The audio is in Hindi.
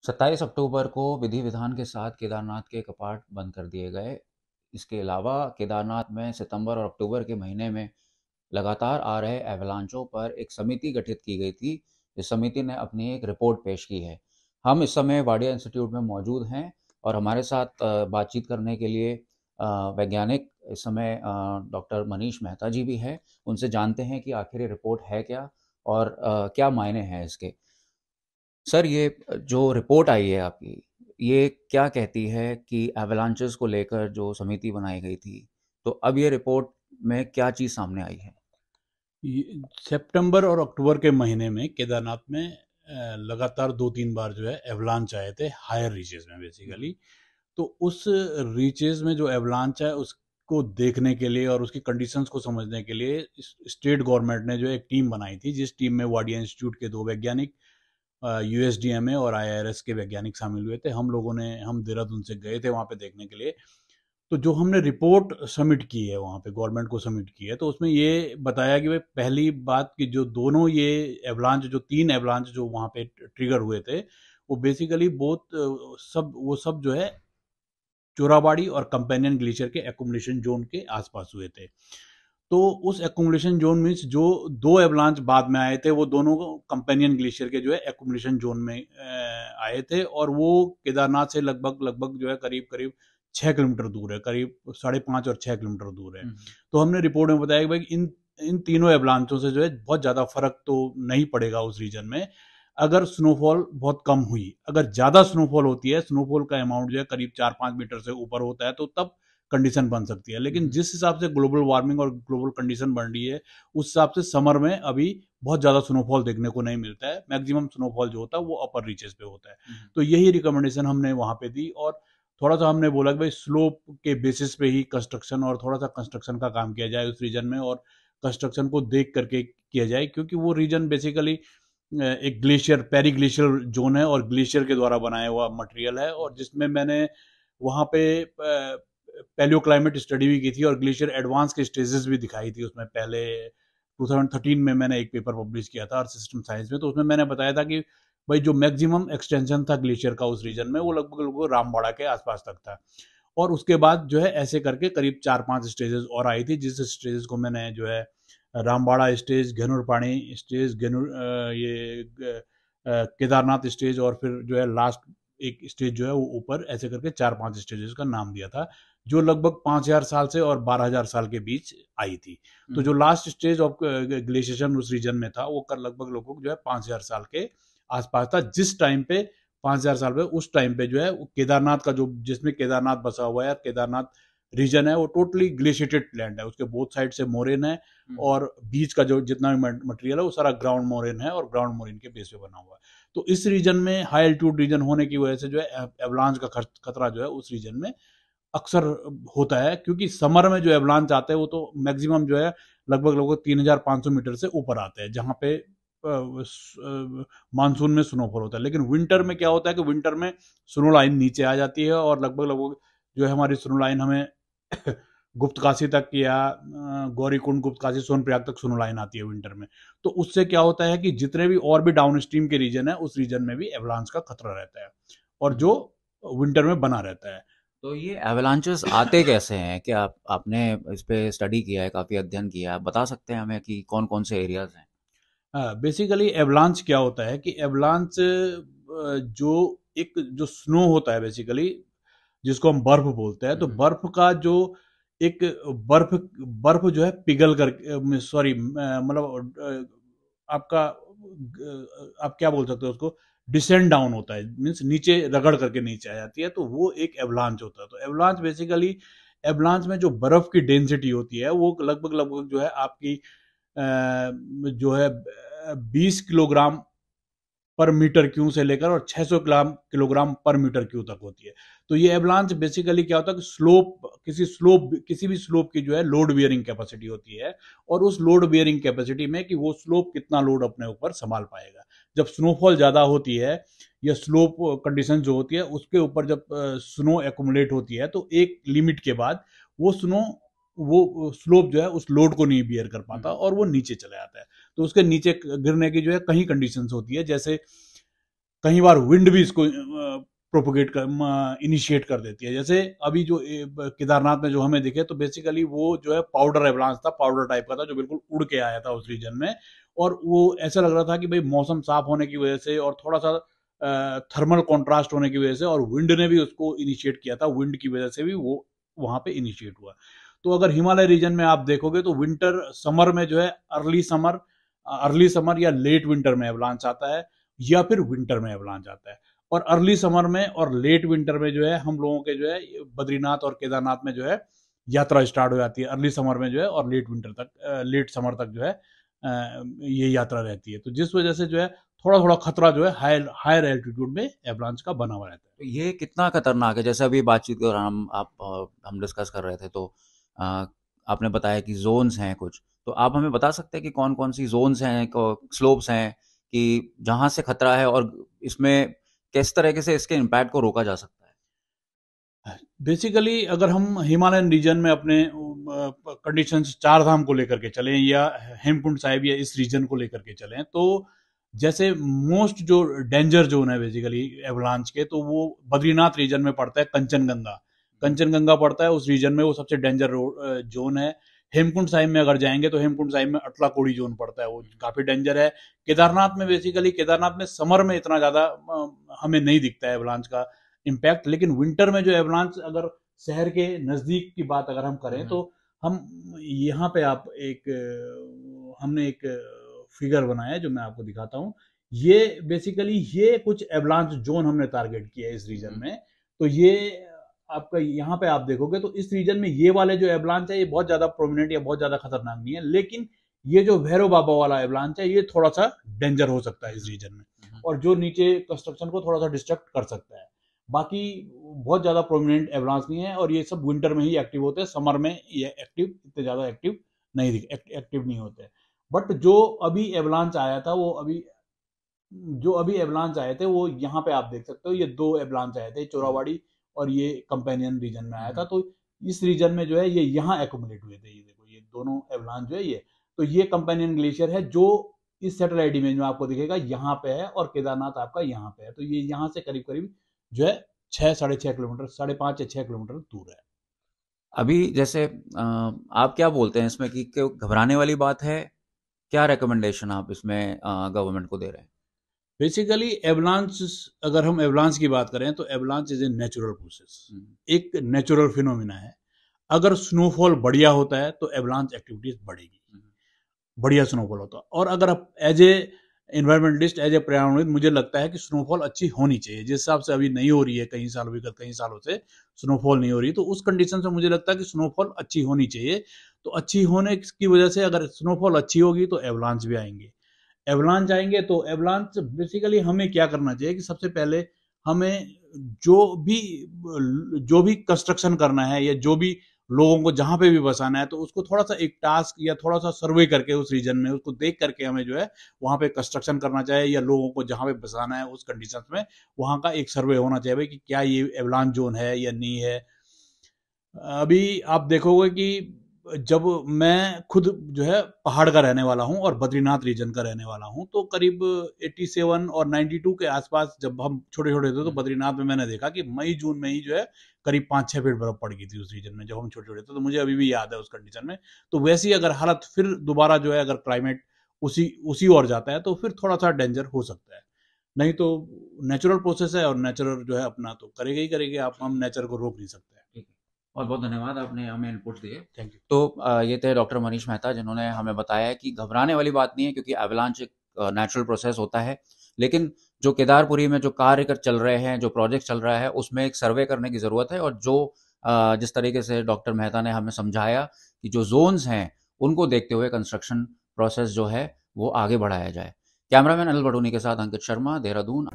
27 अक्टूबर को विधि विधान के साथ केदारनाथ के कपाट बंद कर दिए गए। इसके अलावा केदारनाथ में सितंबर और अक्टूबर के महीने में लगातार आ रहे एवलांचों पर एक समिति गठित की गई थी। इस समिति ने अपनी एक रिपोर्ट पेश की है। हम इस समय वाडिया इंस्टीट्यूट में मौजूद हैं और हमारे साथ बातचीत करने के लिए वैज्ञानिक इस समय डॉक्टर मनीष मेहता जी भी हैं। उनसे जानते हैं कि आखिर ये रिपोर्ट है क्या और क्या मायने हैं इसके। सर, ये जो रिपोर्ट आई है आपकी, ये क्या कहती है कि एवलांचेस को लेकर जो समिति बनाई गई थी, तो अब ये रिपोर्ट में क्या चीज़ सामने आई है? सितंबर और अक्टूबर के महीने में केदारनाथ में लगातार 2-3 बार जो है एवलांच आए थे हायर रीचेस में हम्म। बेसिकली। तो उस रीचेस में जो एवलांच है उसको देखने के लिए और उसकी कंडीशंस को समझने के लिए स्टेट गवर्नमेंट ने जो एक टीम बनाई थी, जिस टीम में वाडिया इंस्टीट्यूट के 2 वैज्ञानिक, यूएसडीएमए और आईआरएस के वैज्ञानिक शामिल हुए थे। हम देहरादून से गए थे वहाँ पे देखने के लिए। तो जो हमने रिपोर्ट सबमिट की है वहाँ पे गवर्नमेंट को सबमिट की है, तो उसमें ये बताया कि भाई पहली बात कि जो दोनों ये एवलांच, जो 3 एवलांच जो वहाँ पे ट्रिगर हुए थे, वो बेसिकली बहुत सब जो है चोराबाड़ी और कंपेनियन ग्लेशियर के एकुमुलेशन जोन के आसपास हुए थे। तो उस एकुमुलेशन जोन में जो 2 एवलांच बाद में आए थे, वो दोनों कंपेनियन ग्लेशियर के जो है एकुमुलेशन जोन में आए थे, और वो केदारनाथ से लगभग लगभग जो है करीब करीब 6 किलोमीटर दूर है, करीब 5.5 और 6 किलोमीटर दूर है। हम्म। तो हमने रिपोर्ट में बताया कि भाई इन इन तीनों एवलांचों से जो है बहुत ज़्यादा फर्क तो नहीं पड़ेगा उस रीजन में, अगर स्नोफॉल बहुत कम हुई। अगर ज़्यादा स्नोफॉल होती है, स्नोफॉल का अमाउंट जो है करीब 4-5 मीटर से ऊपर होता है, तो तब कंडीशन बन सकती है। लेकिन हम्म। जिस हिसाब से ग्लोबल वार्मिंग और ग्लोबल कंडीशन बन रही है, उस हिसाब से समर में अभी बहुत ज़्यादा स्नोफॉल देखने को नहीं मिलता है। मैक्सिमम स्नोफॉल जो होता है वो अपर रीचेस पे होता है। हम्म। तो यही रिकमेंडेशन हमने वहाँ पे दी, और थोड़ा सा हमने बोला कि भाई स्लोप के बेसिस पे ही कंस्ट्रक्शन और थोड़ा सा कंस्ट्रक्शन का काम किया जाए उस रीजन में, और कंस्ट्रक्शन को देख करके किया जाए, क्योंकि वो रीजन बेसिकली एक ग्लेशियर, पेरी ग्लेशियर जोन है और ग्लेशियर के द्वारा बनाया हुआ मटेरियल है, और जिसमें मैंने वहाँ पे पैलियो क्लाइमेट स्टडी भी की थी और ग्लेशियर एडवांस के स्टेजेस भी दिखाई थी उसमें। पहले 2013 में मैंने एक पेपर पब्लिश किया था अर्थ सिस्टम साइंस में, तो उसमें मैंने बताया था कि भाई जो मैक्सिमम एक्सटेंशन था ग्लेशियर का उस रीजन में, वो लगभग लगभग रामबाड़ा के आसपास तक था। और उसके बाद जो है ऐसे करके करीब 4-5 स्टेजेस और आई थी, जिस स्टेजेस को मैंने जो है रामबाड़ा स्टेज, घेनुर पानी स्टेज, केदारनाथ स्टेज, और फिर जो है लास्ट एक स्टेज जो है वो ऊपर, ऐसे करके 4-5 स्टेजेस का नाम दिया था, जो लगभग 5,000 साल से और 12,000 साल के बीच आई थी। तो जो हम्म। लास्ट स्टेज ऑफ ग्लेशिएशन उस रीजन में था, वो कर लगभग लगभग जो है 5,000 साल के आसपास था, जिस टाइम पे 5,000 साल पे, उस टाइम पे जो है केदारनाथ का जो, जिसमें केदारनाथ बसा हुआ है, केदारनाथ रीजन है, वो टोटली ग्लेशिएटेड लैंड है। उसके बोथ साइड से मोरेन है, हम्म। और बीच का जो जितना भी मटेरियल है वो सारा ग्राउंड मोरेन है, और ग्राउंड मोरेन के बेस पे बना हुआ है। तो इस रीजन में हाई एल्टीट्यूड रीजन होने की वजह से जो है एवलांच का खतरा जो है उस रीजन में अक्सर होता है, क्योंकि समर में जो एवलांच आते हैं वो तो मैक्सिमम जो है लगभग लगभग 3,500 मीटर से ऊपर आते हैं, जहाँ पे मानसून में स्नोफॉल होता है। लेकिन विंटर में क्या होता है कि विंटर में स्नो लाइन नीचे आ जाती है, और लगभग लगभग जो है हमारी स्नो लाइन हमें गुप्तकाशी तक, या गौरीकुंड, गुप्तकाशी, सोनप्रयाग तक स्नो लाइन आती है विंटर में। तो उससे क्या होता है कि जितने भी और भी डाउन स्ट्रीम के रीजन है, उस रीजन में भी एवलांच का खतरा रहता है, और हम्म। जो विंटर में बना रहता है। तो ये एवलांचेस आते कैसे हैं? क्या आपने इस पे स्टडी किया है, काफ़ी अध्ययन किया है? आप बता सकते हैं हमें कि कौन कौन से एरियाज हैं? बेसिकली एवलांच क्या होता है कि एवलांच जो एक जो स्नो होता है बेसिकली, जिसको हम बर्फ बोलते हैं, तो हम्म। बर्फ का जो एक बर्फ बर्फ जो है पिघल कर, सॉरी मतलब आपका आप क्या बोल सकते हो उसको, डिसेंड डाउन होता है, मीन्स नीचे रगड़ करके नीचे आ जाती है, तो वो एक एवलांच होता है। तो एवलांच बेसिकली, एवलांच में जो बर्फ की डेंसिटी होती है वो लगभग लगभग जो है आपकी जो है 20 किलोग्राम पर मीटर क्यू से लेकर और 600 किलोग्राम पर मीटर क्यू तक होती है। तो ये एवलांच बेसिकली क्या होता है कि किसी भी स्लोप की जो है लोड बियरिंग कैपेसिटी होती है, और उस लोड बियरिंग कैपेसिटी में कि वो स्लोप कितना लोड अपने ऊपर संभाल पाएगा। जब स्नोफॉल ज़्यादा होती है, या स्लोप कंडीशन जो होती है उसके ऊपर जब स्नो एक्यूमुलेट होती है, तो एक लिमिट के बाद वो स्नो, वो स्लोप जो है उस लोड को नहीं बियर कर पाता, हम्म। और वो नीचे चले आता है। तो उसके नीचे गिरने की जो है कई कंडीशंस होती है, जैसे कई बार विंड भी इसको प्रोपोगेट कर इनिशिएट कर देती है। जैसे अभी जो केदारनाथ में जो हमें दिखे तो बेसिकली वो जो है पाउडर एवलांच था, पाउडर टाइप का था जो बिल्कुल उड़ के आया था उस रीजन में, और वो ऐसा लग रहा था कि भाई मौसम साफ होने की वजह से और थोड़ा सा थर्मल कॉन्ट्रास्ट होने की वजह से, और विंड ने भी उसको इनिशिएट किया था, विंड की वजह से भी वो वहां पे इनिशिएट हुआ। तो अगर हिमालय रीजन में आप देखोगे तो विंटर समर में जो है अर्ली समर या लेट विंटर में एवलांच आता है, या फिर विंटर में एवलांच आता है। और अर्ली समर में और लेट विंटर में जो है हम लोगों के जो है बद्रीनाथ और केदारनाथ में जो है यात्रा स्टार्ट हो जाती है, अर्ली समर में जो है, और लेट विंटर तक, लेट समर तक जो है ये यात्रा रहती है। तो जिस वजह से जो है थोड़ा थोड़ा खतरा जो है हायर एल्टीट्यूड में एवलांच का बना हुआ रहता है। तो ये कितना खतरनाक है? जैसे अभी बातचीत के दौरान हम डिस्कस कर रहे थे, तो आपने बताया कि जोन्स हैं कुछ, तो आप हमें बता सकते हैं कि कौन कौन सी जोन्स हैं, स्लोप्स हैं, कि जहाँ से खतरा है और इसमें किस तरीके से इसके इम्पैक्ट को रोका जा सकता है? बेसिकली अगर हम हिमालयन रीजन में अपने कंडीशंस चार धाम को लेकर के चलें या हेमकुंड साहिब या इस रीजन को लेकर के चलें, तो जैसे मोस्ट जो डेंजर जोन है बेसिकली एवलांच के, तो वो बद्रीनाथ रीजन में पड़ता है। कंचनगंगा पड़ता है उस रीजन में, वो सबसे डेंजर जोन है। हेमकुंड साहिब में अगर जाएंगे तो हेमकुंड साहिब में अटलाकोड़ी जोन पड़ता है, वो काफी डेंजर है। केदारनाथ में बेसिकली केदारनाथ में समर में इतना ज्यादा हमें नहीं दिखता है एवलांच का इम्पैक्ट, लेकिन विंटर में जो एवलांच, अगर शहर के नजदीक की बात अगर हम करें तो हम यहाँ पे आप हमने एक फिगर बनाया है जो मैं आपको दिखाता हूँ। ये बेसिकली ये कुछ एवलांच जोन हमने टारगेट किया है इस रीजन में। तो ये आपका यहाँ पे आप देखोगे तो इस रीजन में ये वाले जो एवलांच है ये बहुत ज्यादा प्रोमिनेंट या बहुत ज्यादा खतरनाक नहीं है, लेकिन ये जो भैरव बाबा वाला एवलांच है ये थोड़ा सा डेंजर हो सकता है इस रीजन में, और जो नीचे कंस्ट्रक्शन को थोड़ा सा डिस्ट्रक्ट कर सकता है। बाकी बहुत ज्यादा प्रोमिनेंट एवलांच नहीं है, और ये सब विंटर में ही एक्टिव होते हैं, समर में ये इतने ज्यादा एक्टिव नहीं होते। बट जो अभी एवलांच आया था वो अभी एवलांच आए थे वो यहाँ पे आप देख सकते हो, ये दो एवलांच आए थे, चोरावाड़ी और ये कंपेनियन रीजन में आया था। तो इस रीजन में जो है ये यहाँ एक्यूमुलेट हुए थे, ये देखो ये दोनों एवलांच जो है ये, तो ये कंपेनियन ग्लेशियर है जो इस सैटेलाइट इमेज में आपको दिखेगा यहाँ पे है, और केदारनाथ आपका यहाँ पे है। तो ये यहाँ से करीब करीब जो है 6-6.5 किलोमीटर, 5.5 या 6 किलोमीटर दूर है। अभी जैसे आप क्या बोलते हैं इसमें कि घबराने वाली बात है? क्या रिकमेंडेशन आप इसमें गवर्नमेंट को दे रहे हैं? बेसिकली एवलांच, अगर हम एवलांच की बात करें तो avalanche is a natural process, एक नेचुरल फिनोमिना है। अगर स्नोफॉल बढ़िया होता है तो एवलांच एक्टिविटीज बढ़ेगी, बढ़िया स्नोफॉल होता है। और अगर आप as a environmentalist, as a पर्यावरणविद, मुझे लगता है कि स्नोफॉल अच्छी होनी चाहिए। जिस हिसाब से अभी नहीं हो रही है, कई सालों से स्नोफॉल नहीं हो रही, तो उस कंडीशन से मुझे लगता है कि स्नोफॉल अच्छी होनी चाहिए। तो अच्छी होने की वजह से अगर स्नोफॉल अच्छी होगी तो एवलांच भी आएंगे। तो एवलांच बेसिकली हमें क्या करना चाहिए कि सबसे पहले हमें जो भी कंस्ट्रक्शन करना है या जो भी लोगों को जहां पे भी बसाना है, तो उसको थोड़ा सा एक टास्क या थोड़ा सा सर्वे करके उस रीजन में उसको देख करके हमें जो है वहां पे कंस्ट्रक्शन करना चाहिए, या लोगों को जहां पे बसाना है उस कंडीशंस में वहां का एक सर्वे होना चाहिए भाई कि क्या ये एवलांच जोन है या नहीं है। अभी आप देखोगे कि जब मैं खुद जो है पहाड़ का रहने वाला हूं और बद्रीनाथ रीजन का रहने वाला हूं, तो करीब 87 और 92 के आसपास जब हम छोटे छोटे थे तो बद्रीनाथ में मैंने देखा कि मई जून में ही जो है करीब 5-6 फीट बर्फ पड़ गई थी उस रीजन में जब हम छोटे छोटे थे। तो मुझे अभी भी याद है उस कंडीशन में। तो वैसी अगर हालत फिर दोबारा जो है, अगर क्लाइमेट उसी ओर जाता है तो फिर थोड़ा सा डेंजर हो सकता है। नहीं तो नेचुरल प्रोसेस है, और नेचुरल जो है अपना तो करेगा ही करेगा, हम नेचर को रोक नहीं सकते। बहुत बहुत धन्यवाद, आपने हमें इनपुट दिए। Thank you. तो ये थे डॉक्टर मनीष मेहता, जिन्होंने हमें बताया कि घबराने वाली बात नहीं है, क्योंकि एवलांच एक नेचुरल प्रोसेस होता है। लेकिन जो केदारपुरी में जो कार्य चल रहे हैं, जो प्रोजेक्ट चल रहा है, उसमें एक सर्वे करने की ज़रूरत है। और जिस तरीके से डॉक्टर मेहता ने हमें समझाया कि जो जोन्स हैं उनको देखते हुए कंस्ट्रक्शन प्रोसेस जो है वो आगे बढ़ाया जाए। कैमरामैन अनिल बडूनी के साथ अंकित शर्मा, देहरादून।